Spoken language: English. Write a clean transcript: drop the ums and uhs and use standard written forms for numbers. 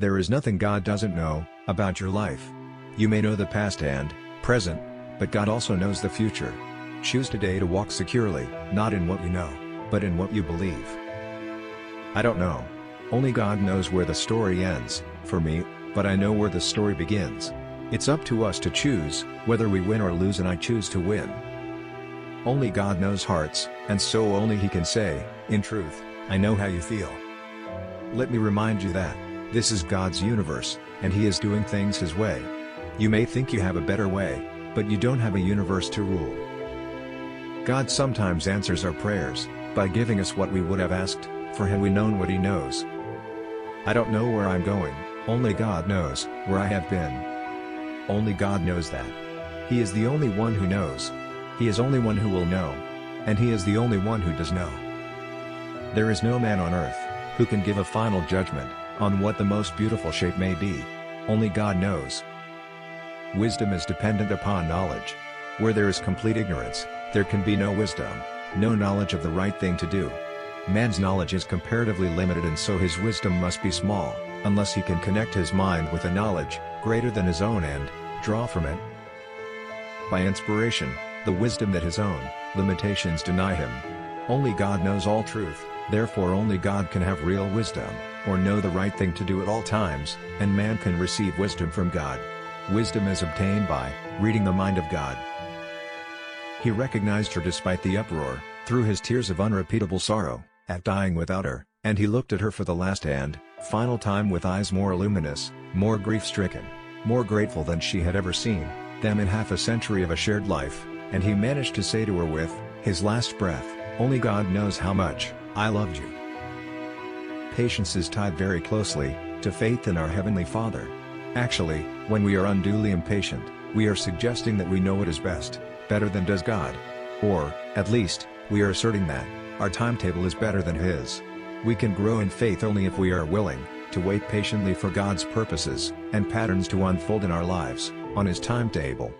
There is nothing God doesn't know about your life. You may know the past and present, but God also knows the future. Choose today to walk securely, not in what you know, but in what you believe. I don't know. Only God knows where the story ends, for me, but I know where the story begins. It's up to us to choose whether we win or lose, and I choose to win. Only God knows hearts, and so only He can say, in truth, I know how you feel. Let me remind you that this is God's universe, and He is doing things His way. You may think you have a better way, but you don't have a universe to rule. God sometimes answers our prayers by giving us what we would have asked, for had we known what He knows. I don't know where I'm going, only God knows where I have been. Only God knows that. He is the only one who knows. He is only one who will know. And He is the only one who does know. There is no man on earth who can give a final judgment on what the most beautiful shape may be. Only God knows. Wisdom is dependent upon knowledge. Where there is complete ignorance, there can be no wisdom, no knowledge of the right thing to do. Man's knowledge is comparatively limited, and so his wisdom must be small, unless he can connect his mind with a knowledge greater than his own and draw from it by inspiration the wisdom that his own limitations deny him. Only God knows all truth, therefore only God can have real wisdom, or know the right thing to do at all times, and man can receive wisdom from God. Wisdom is obtained by reading the mind of God. He recognized her despite the uproar, through his tears of unrepeatable sorrow, at dying without her, and he looked at her for the last and final time with eyes more luminous, more grief-stricken, more grateful than she had ever seen them in half a century of a shared life, and he managed to say to her with his last breath, only God knows how much I loved you. Patience is tied very closely to faith in our Heavenly Father. Actually, when we are unduly impatient, we are suggesting that we know what is best, better than does God. Or, at least, we are asserting that our timetable is better than His. We can grow in faith only if we are willing to wait patiently for God's purposes and patterns to unfold in our lives, on His timetable.